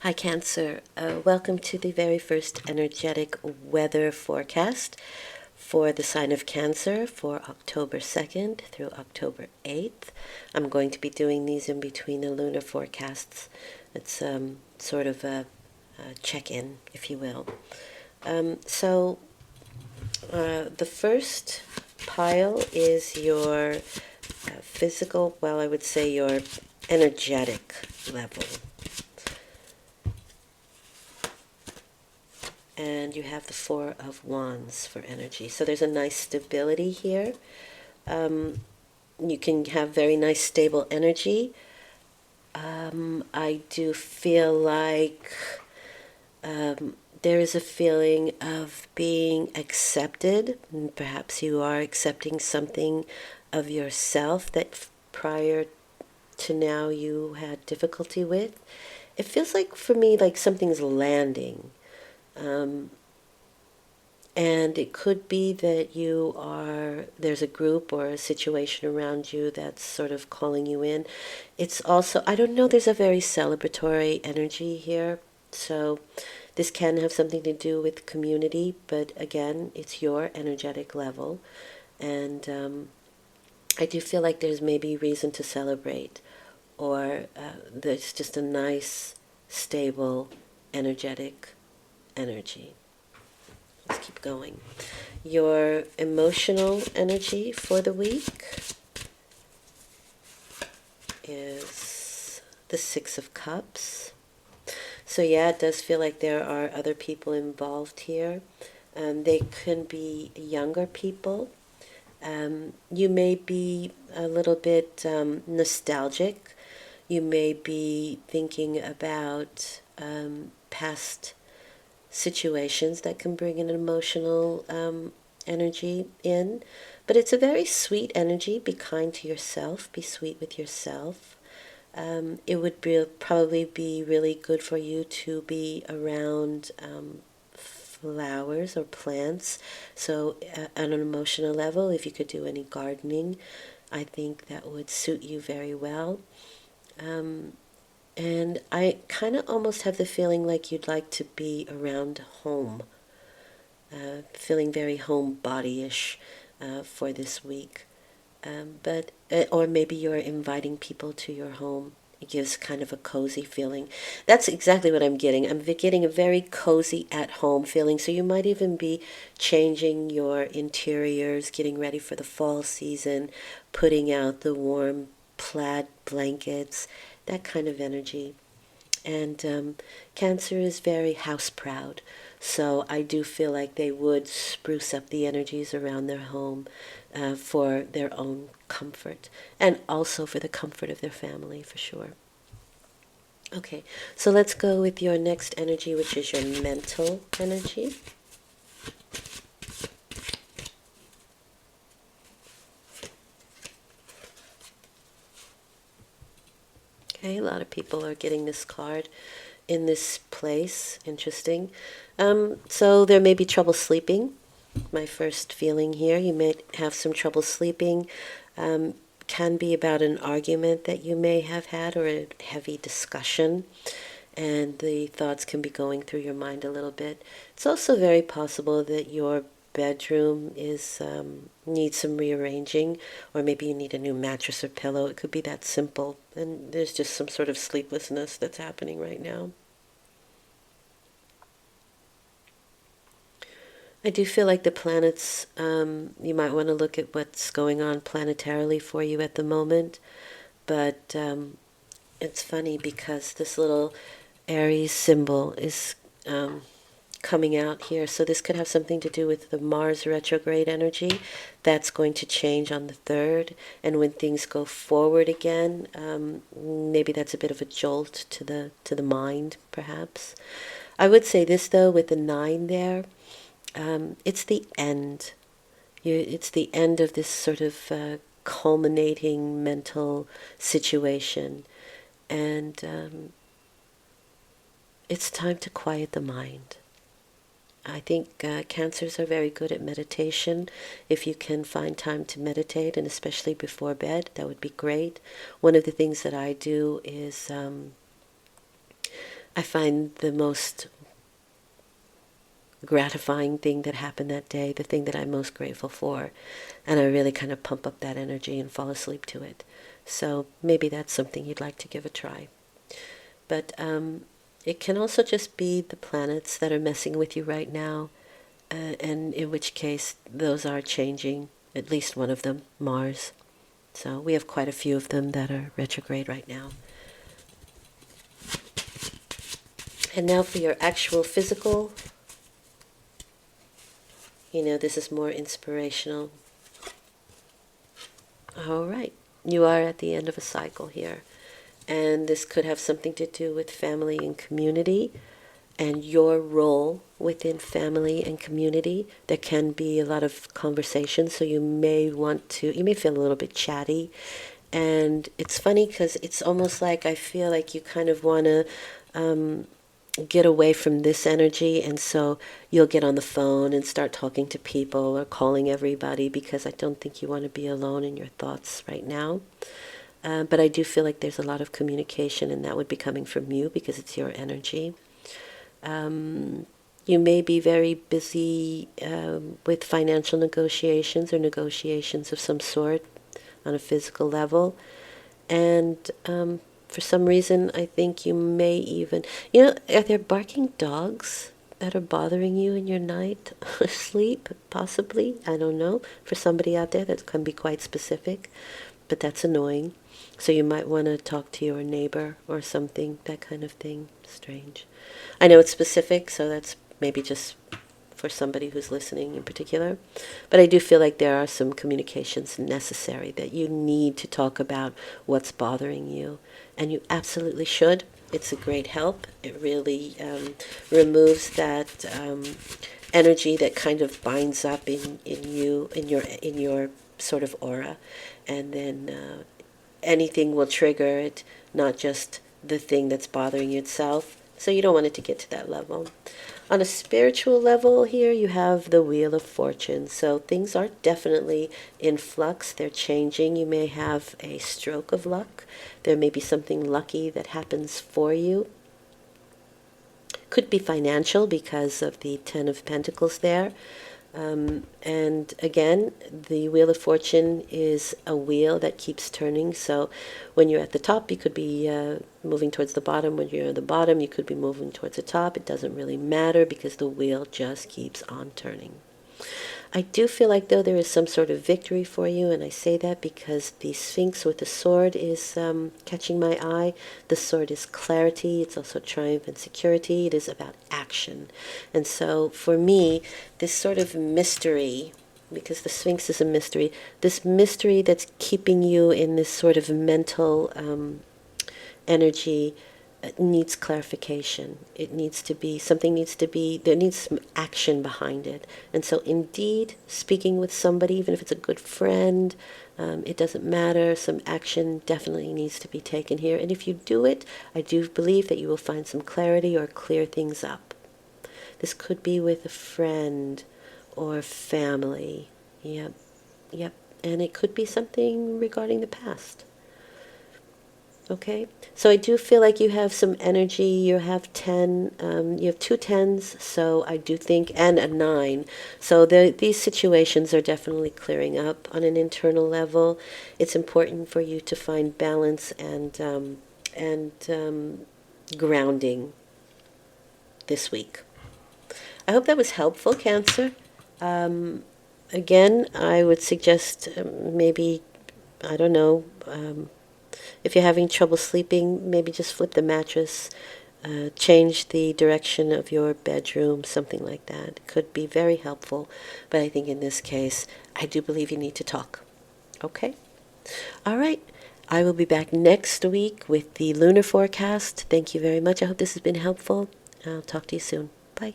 Hi, Cancer. Welcome to the very first energetic weather forecast for the sign of Cancer for October 2nd through October 8th. I'm going to be doing these in between the lunar forecasts. It's sort of a check-in, if you will. The first pile is your physical, well, I would say your energetic level. And you have the Four of Wands for energy. So there's a nice stability here. You can have very nice stable energy. I do feel like there is a feeling of being accepted. And perhaps you are accepting something of yourself that prior to now you had difficulty with. It feels like, for me, like something's landing. And it could be that there's a group or a situation around you that's sort of calling you in. It's also, I don't know, there's a very celebratory energy here. So this can have something to do with community, but again, it's your energetic level. And I do feel like there's maybe reason to celebrate, or there's just a nice, stable, energetic energy. Let's keep going. Your emotional energy for the week is the Six of Cups. So yeah, it does feel like there are other people involved here. They can be younger people. You may be a little bit nostalgic. You may be thinking about past situations that can bring an emotional energy in. But it's a very sweet energy. Be kind to yourself. Be sweet with yourself. It would probably be really good for you to be around flowers or plants. So on an emotional level, if you could do any gardening, I think that would suit you very well. And I kind of almost have the feeling like you'd like to be around home, feeling very homebody-ish for this week. Or maybe you're inviting people to your home. It gives kind of a cozy feeling. That's exactly what I'm getting. I'm getting a very cozy at-home feeling. So you might even be changing your interiors, getting ready for the fall season, putting out the warm plaid blankets, that kind of energy. And Cancer is very house proud. So I do feel like they would spruce up the energies around their home for their own comfort and also for the comfort of their family, for sure. Okay, so let's go with your next energy, which is your mental energy. Okay, a lot of people are getting this card in this place. Interesting. So there may be trouble sleeping. My first feeling here, you may have some trouble sleeping. Can be about an argument that you may have had or a heavy discussion, and the thoughts can be going through your mind a little bit. It's also very possible that your bedroom needs some rearranging, or maybe you need a new mattress or pillow. It could be that simple, and there's just some sort of sleeplessness that's happening right now. I do feel like the planets, you might want to look at what's going on planetarily for you at the moment. But it's funny because this little Aries symbol is coming out here. So this could have something to do with the Mars retrograde energy. That's going to change on the 3rd. And when things go forward again, maybe that's a bit of a jolt to the mind, perhaps. I would say this, though, with the 9 there. It's the end. It's the end of this sort of culminating mental situation. And it's time to quiet the mind. I think Cancers are very good at meditation. If you can find time to meditate, and especially before bed, that would be great. One of the things that I do is I find the most gratifying thing that happened that day, the thing that I'm most grateful for, and I really kind of pump up that energy and fall asleep to it. So maybe that's something you'd like to give a try. But it can also just be the planets that are messing with you right now, and in which case those are changing, at least one of them, Mars. So we have quite a few of them that are retrograde right now. And now for your actual physical, this is more inspirational. All right, you are at the end of a cycle here. And this could have something to do with family and community and your role within family and community. There can be a lot of conversation, so you may feel a little bit chatty. And it's funny because it's almost like I feel like you kind of want to get away from this energy, and so you'll get on the phone and start talking to people or calling everybody, because I don't think you want to be alone in your thoughts right now. But I do feel like there's a lot of communication, and that would be coming from you because it's your energy. You may be very busy with financial negotiations or negotiations of some sort on a physical level. And for some reason, I think you may even, are there barking dogs that are bothering you in your night sleep? Possibly. I don't know. For somebody out there, that can be quite specific, but that's annoying. So you might want to talk to your neighbor or something, that kind of thing. Strange. I know it's specific, so that's maybe just for somebody who's listening in particular. But I do feel like there are some communications necessary, that you need to talk about what's bothering you. And you absolutely should. It's a great help. It really removes that energy that kind of binds up in you, in your sort of aura. And then anything will trigger it, not just the thing that's bothering you itself. So you don't want it to get to that level. On a spiritual level here, you have the Wheel of Fortune. So things are definitely in flux. They're changing. You may have a stroke of luck. There may be something lucky that happens for you. Could be financial because of the Ten of Pentacles there. And again, the Wheel of Fortune is a wheel that keeps turning. So when you're at the top, you could be moving towards the bottom. When you're at the bottom, you could be moving towards the top. It doesn't really matter because the wheel just keeps on turning. I do feel like, though, there is some sort of victory for you, and I say that because the Sphinx with the sword is catching my eye. The sword is clarity. It's also triumph and security. It is about action. And so, for me, this sort of mystery, because the Sphinx is a mystery, this mystery that's keeping you in this sort of mental energy needs clarification. It needs to be, there needs some action behind it. And so indeed, speaking with somebody, even if it's a good friend, it doesn't matter, some action definitely needs to be taken here. And if you do it, I do believe that you will find some clarity or clear things up. This could be with a friend or family. Yep. And it could be something regarding the past. Okay, so I do feel like you have some energy. You have 10, you have 2 10s, so I do think, and a 9. So these situations are definitely clearing up on an internal level. It's important for you to find balance and grounding this week. I hope that was helpful, Cancer. Again, I would suggest maybe, I don't know, if you're having trouble sleeping, maybe just flip the mattress, change the direction of your bedroom, something like that. It could be very helpful, but I think in this case, I do believe you need to talk. Okay? All right. I will be back next week with the lunar forecast. Thank you very much. I hope this has been helpful. I'll talk to you soon. Bye.